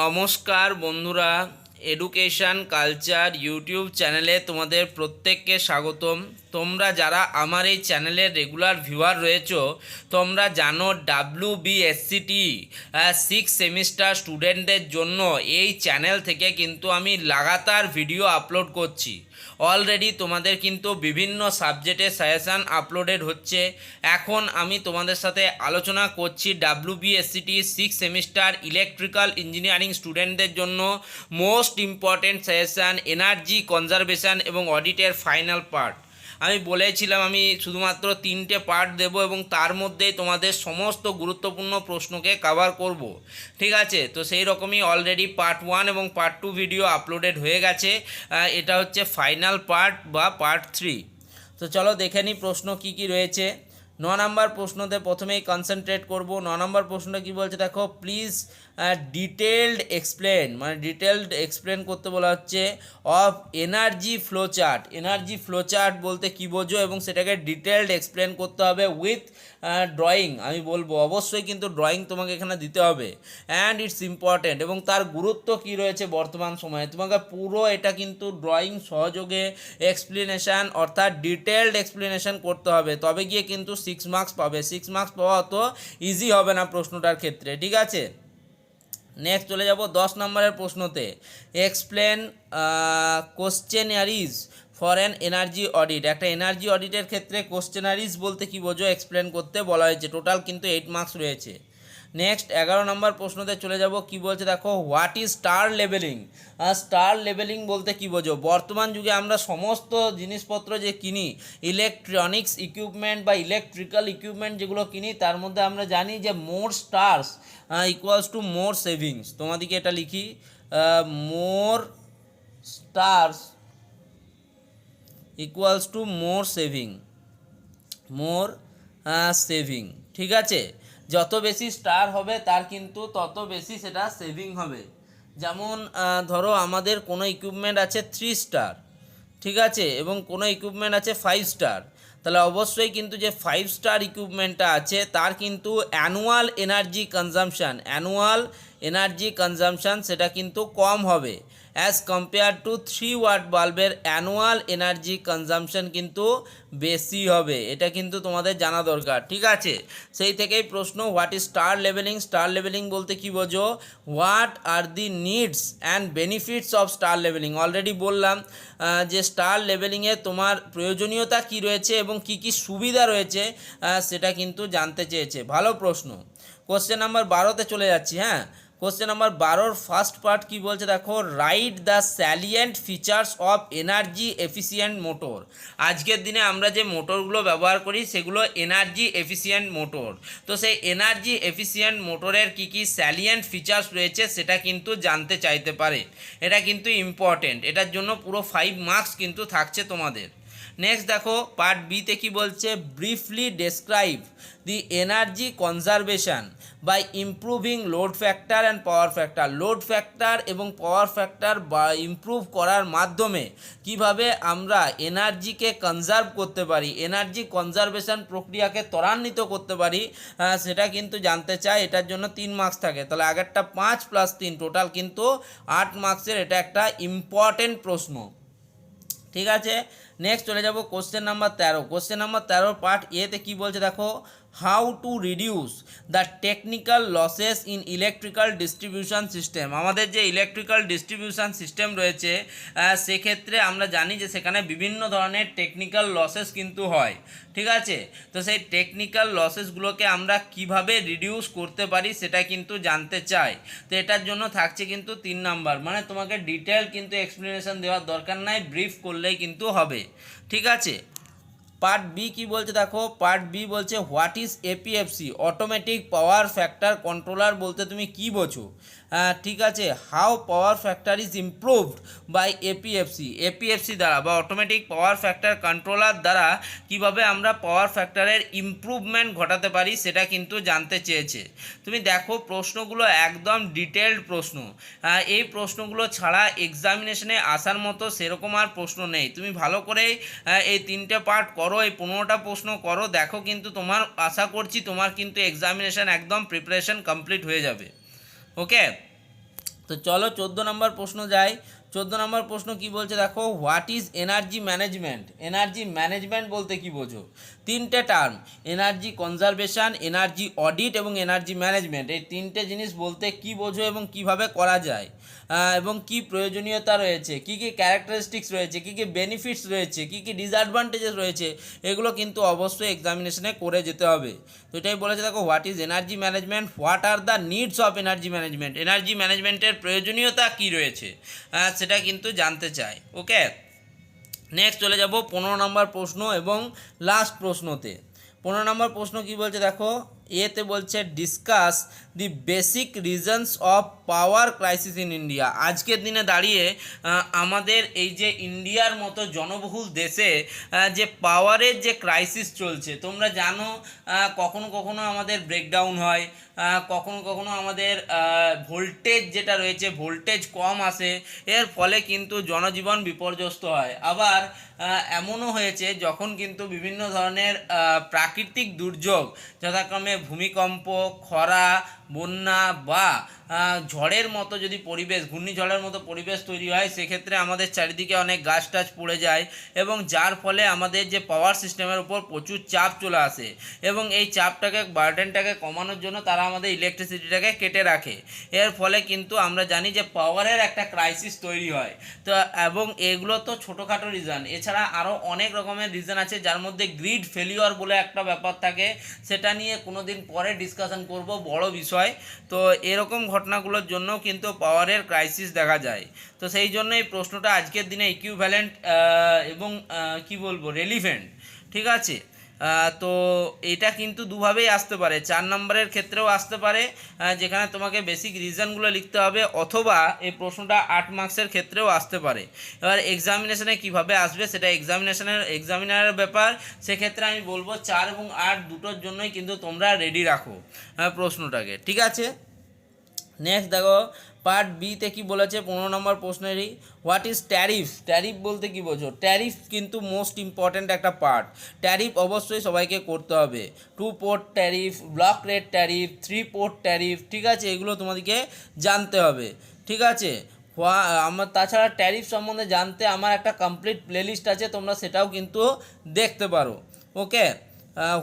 নমস্কার বন্ধুরা, education culture YouTube চ্যানেলে তোমাদের প্রত্যেককে স্বাগতম। তোমরা যারা আমার এই চ্যানেলের রেগুলার ভিউয়ার রয়েছো, তোমরা জানো WBSCT 6 সেমিস্টার স্টুডেন্টদের জন্য এই চ্যানেল থেকে কিন্তু আমি লাগাতার ভিডিও আপলোড করছি। অলরেডি তোমাদের কিন্তু বিভিন্ন সাবজেক্টে সাজেশান আপলোডেড হচ্ছে। এখন আমি তোমাদের সাথে আলোচনা করছি WBSCT 6 সেমিস্টার ইলেকট্রিক্যাল ইঞ্জিনিয়ারিং স্টুডেন্টদের জন্য most important suggestion, energy conservation এবং অডিটের ফাইনাল পার্ট। আমি বলেছিলাম আমি শুধুমাত্র 3টে পার্ট দেব এবং তার মধ্যেই তোমাদের সমস্ত গুরুত্বপূর্ণ প্রশ্নকে কভার করব। ঠিক আছে, তো সেই রকমই অলরেডি পার্ট 1 এবং পার্ট 2 ভিডিও আপলোডেড হয়ে গেছে। এটা হচ্ছে ফাইনাল পার্ট বা পার্ট 3। তো চলো দেখে নিই প্রশ্ন কি কি রয়েছে। 9 নম্বর প্রশ্নতে প্রথমেই কনসেন্ট্রেট করব। 9 নম্বর প্রশ্নটা কী বলছে দেখো, প্লিজ ডিটেলড এক্সপ্লেন, মানে ডিটেলড এক্সপ্লেন করতে বলা হচ্ছে of energy flow chart. Energy flow chart বলতে কী বোঝো এবং সেটাকে ডিটেলড এক্সপ্লেন করতে হবে উইথ ড্রয়িং। আমি বলবো অবশ্যই কিন্তু ড্রয়িং তোমাকে এখানে দিতে হবে, অ্যান্ড ইটস ইম্পর্টেন্ট, এবং তার গুরুত্ব কী রয়েছে বর্তমান সময়ে তোমাকে পুরো এটা কিন্তু ড্রয়িং সহযোগে এক্সপ্লেনেশান অর্থাৎ ডিটেলড এক্সপ্লেনেশান করতে হবে, তবে গিয়ে কিন্তু 6 মার্কস পাবে। 6 মার্কস পাওয়া অত ইজি হবে না প্রশ্নটার ক্ষেত্রে। ঠিক আছে, নেক্সট চলে যাব 10 নম্বরের প্রশ্নতে। Explain questionnaires for an energy audit. একটা এনার্জি অডিটের ক্ষেত্রে কোশ্চেনারিজ বলতে কী বোঝো এক্সপ্লেন করতে বলা হয়েছে। টোটাল কিন্তু 8 মার্কস রয়েছে। নেক্সট 11 নম্বর প্রশ্নতে চলে যাব। কি বলছে দেখো, what is star levelling. Star levelling বলতে কী বোঝো, বর্তমান যুগে আমরা সমস্ত জিনিসপত্র যে কিনি, ইলেকট্রনিক্স ইকুইপমেন্ট বা ইলেকট্রিক্যাল ইকুইপমেন্ট যেগুলো কিনি, তার মধ্যে আমরা জানি যে more stars equals to more savings. তোমাদেরকে এটা লিখি, more stars equals to more saving, more saving. ঠিক আছে, যত বেশি স্টার হবে তার কিন্তু তত বেশি সেটা সেভিং হবে। যেমন ধরো আমাদের কোনো ইকুইপমেন্ট আছে 3 স্টার, ঠিক আছে, এবং কোনো ইকুইপমেন্ট আছে 5 স্টার, তাহলে অবশ্যই কিন্তু যে 5 স্টার ইকুইপমেন্টটা আছে তার কিন্তু অ্যানুয়াল এনার্জি কনজামশান সেটা কিন্তু কম হবে অ্যাজ কম্পেয়ার টু 3 ওয়াট বাল্বের অ্যানুয়াল এনার্জি কনজামশান কিন্তু বেশি হবে। এটা কিন্তু তোমাদের জানা দরকার। ঠিক আছে, সেই থেকেই প্রশ্ন, what is star levelling. Star levelling বলতে কী বোঝো, what are the needs and benefits of star levelling. Already বললাম যে স্টার লেভেলিংয়ে তোমার প্রয়োজনীয়তা কী রয়েছে এবং কি কি সুবিধা রয়েছে সেটা কিন্তু জানতে চেয়েছে। ভালো প্রশ্ন। কোশ্চেন নাম্বার 12তে চলে যাচ্ছি। হ্যাঁ, কোশ্চেন নাম্বার 12 ফার্স্ট পার্ট কি বলছে দেখো, write the salient features of energy efficient motor. আজকের দিনে আমরা যে মোটরগুলো ব্যবহার করি সেগুলো এনার্জি এফিসিয়েন্ট মোটর। তো সেই এনার্জি এফিসিয়েন্ট মোটরের কি কি স্যালিয়েন্ট ফিচার্স রয়েছে সেটা কিন্তু জানতে চাইতে পারে। এটা কিন্তু ইম্পর্টেন্ট, এটার জন্য পুরো 5 মার্কস কিন্তু থাকছে তোমাদের। নেক্সট দেখো পার্ট বিতে কি বলছে, briefly describe the energy conservation by improving load factor and power factor. Load factor এবং পাওয়ার ফ্যাক্টর বা ইমপ্রুভ করার মাধ্যমে কিভাবে আমরা এনার্জিকে কনজার্ভ করতে পারি, এনার্জি কনজারভেশন প্রক্রিয়াকে ত্বরান্বিত করতে পারি, সেটা কিন্তু জানতে চাই। এটার জন্য 3 মার্কস থাকে, তাহলে আগেরটা 5 + 3 টোটাল কিন্তু 8 মার্কসের। এটা একটা ইম্পর্টেন্ট প্রশ্ন। ঠিক আছে, নেক্সট চলে যাব question number 13। Question number 13 part এতে কী বলছে দেখো, how to reduce the technical losses in electrical distribution system. আমাদের যে ইলেকট্রিক্যাল ডিস্ট্রিবিউশন সিস্টেম রয়েছে সেক্ষেত্রে আমরা জানি যে সেখানে বিভিন্ন ধরনের টেকনিক্যাল লসেস কিন্তু হয়। ঠিক আছে, তো সেই টেকনিক্যাল লসেসগুলোকে আমরা কিভাবে রিডিউস করতে পারি সেটা কিন্তু জানতে চাই। তো এটার জন্য থাকছে কিন্তু 3 নাম্বার, মানে তোমাকে ডিটেল কিন্তু এক্সপ্লেনেশন দেওয়ার দরকার নাই, ব্রিফ করলেই কিন্তু হবে। ঠিক আছে, পার্ট বি কি বলছে দেখো, পার্ট বি বলছে what is APFC, automatic power factor controller বলতে তুমি কি বোঝো। ঠিক আছে, how power factor is improved by APFC দ্বারা বা অটোমেটিক পাওয়ার ফ্যাক্টর কন্ট্রোলার দ্বারা কিভাবে আমরা পাওয়ার ফ্যাক্টরের ইমপ্রুভমেন্ট ঘটাতে পারি সেটা কিন্তু জানতে চেয়েছে। তুমি দেখো প্রশ্নগুলো একদম ডিটেলড প্রশ্ন, এই প্রশ্নগুলো ছাড়া এক্সামিনেশনে আসার মতো সেরকম আর প্রশ্ন নেই। তুমি ভালো করে এই 3টে পার্ট করো, এই 15টা প্রশ্ন করো, দেখো কিন্তু তোমার আশা করছি তোমার কিন্তু এক্সামিনেশন একদম প্রিপারেশন কমপ্লিট হয়ে যাবে। ওকে, তো তো চলো 14 নম্বর প্রশ্ন যাই। 14 নম্বর প্রশ্ন কি বলছে দেখো, what is energy management? Energy management বলতে কি বোঝো? তিনটে term, energy conservation, energy audit এবং এনার্জি ম্যানেজমেন্ট, এই তিনটে জিনিস বলতে কি বোঝো এবং কিভাবে করা যায়, এবং কি প্রয়োজনীয়তা রয়েছে, কি কি ক্যারেক্টারিস্টিক্স রয়েছে, কি কি বেনিফিটস রয়েছে, কি কি ডিসঅ্যাডভান্টেজেস রয়েছে, এগুলো কিন্তু অবশ্যই এক্সামিনেশনে করে যেতে হবে। তো এটাই বলেছে দেখো, what is energy management, what are the needs of energy management, energy ম্যানেজমেন্টের প্রয়োজনীয়তা কী রয়েছে সেটা কিন্তু জানতে চাই। ওকে, নেক্সট চলে যাব 15 নম্বর প্রশ্ন এবং লাস্ট প্রশ্নতে। 15 নম্বর প্রশ্ন কি বলছে দেখো, এতে বলছে discuss the basic reasons of power crisis in India. আজকের দিনে দাঁড়িয়ে আমাদের এই যে ইন্ডিয়ার মতো জনবহুল দেশে যে পাওয়ারের যে ক্রাইসিস চলছে, তোমরা জানো কখনো কখনো আমাদের ব্রেকডাউন হয়, কখনো কখনো আমাদের ভোল্টেজ যেটা রয়েছে ভোল্টেজ কম আসে, এর ফলে কিন্তু জনজীবন বিপর্যস্ত হয়। আবার এমনও হয়েছে যখন কিন্তু বিভিন্ন ধরনের প্রাকৃতিক দুর্যোগ, যথাক্রমে ভূমিকম্প, খরা, বন্যা বা ঝড়ের মতো যদি পরিবেশ, ঘূর্ণিঝড়ের মতো পরিবেশ তৈরি হয়, সেক্ষেত্রে আমাদের চারিদিকে অনেক গাছ টাছ পড়ে যায় এবং যার ফলে আমাদের যে পাওয়ার সিস্টেমের উপর প্রচুর চাপ চলে আসে এবং এই চাপটাকে, বার্ডেনটাকে কমানোর জন্য তারা আমাদের ইলেকট্রিসিটিটাকে কেটে রাখে। এর ফলে কিন্তু আমরা জানি যে পাওয়ারের একটা ক্রাইসিস তৈরি হয়। তো এবং এগুলো তো ছোটোখাটো রিজন, এছাড়া আরও অনেক রকমের রিজন আছে, যার মধ্যে গ্রিড ফেলিওর বলে একটা ব্যাপার থাকে, সেটা নিয়ে কোনো দিন পরে ডিসকাশন করব, বড় বিষয়। তো এরকম ঘটনাগুলোর জন্য কিন্তু পাওয়ারের ক্রাইসিস দেখা যায়। তো সেই জন্য এই প্রশ্নটা আজকের দিনে ইকুইভ্যালেন্ট এবং কি বলবো, রেলিভেন্ট। ঠিক আছে, তো এটা কিন্তু দুভাবেই আসতে পারে, 4 নম্বরের ক্ষেত্রেও আসতে পারে, যেখানে তোমাকে বেসিক রিজনগুলো লিখতে হবে, অথবা এই প্রশ্নটা 8 মার্কসের ক্ষেত্রেও আসতে পারে। এবার এক্সামিনেশনে কিভাবে আসবে সেটা এক্সামিনারের ব্যাপার, সেক্ষেত্রে আমি বলবো 4 এবং 8 দুটোর জন্যই কিন্তু তোমরা রেডি রাখো প্রশ্নটাকে। ঠিক আছে, নেক্সট দেখো পার্ট বিতে কি বলেছে 15 নম্বর প্রশ্নেরই, হোয়াট ইজ ট্যারিফ? ট্যারিফ বলতে কি বোঝো? ট্যারিফ কিন্তু মোস্ট ইম্পর্ট্যান্ট একটা পার্ট। ট্যারিফ অবশ্যই সবাইকে করতে হবে, 2 port tariff, block rate tariff, 3 port tariff, ঠিক আছে, এগুলো তোমাদেরকে জানতে হবে। ঠিক আছে, আমার তাছাড়া ট্যারিফ সম্বন্ধে জানতে আমার একটা কমপ্লিট প্লেলিস্ট আছে, তোমরা সেটাও কিন্তু দেখতে পারো। Okay,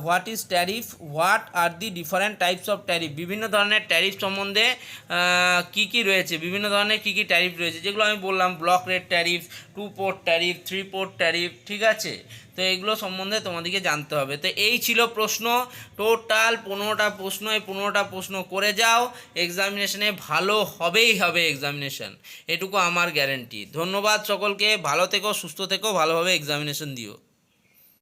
what is tariff, what are the different types of tariff, বিভিন্ন ধরনের ট্যারিফ সম্বন্ধে কী কী রয়েছে, বিভিন্ন ধরনের কী কী ট্যারিফ রয়েছে, যেগুলো আমি বললাম, block rate tariff, 2 port tariff, 3 port tariff. ঠিক আছে, তো এগুলো সম্বন্ধে তোমাদেরকে জানতে হবে। তো এই ছিল প্রশ্ন, টোটাল 15টা প্রশ্ন। এই 15টা প্রশ্ন করে যাও, এক্সামিনেশনে ভালো হবেই হবে এক্সামিনেশন, এটুকু আমার গ্যারেন্টি। ধন্যবাদ সকলকে, ভালো থেকো, সুস্থ থেকো, ভালোভাবে এক্সামিনেশন দিও।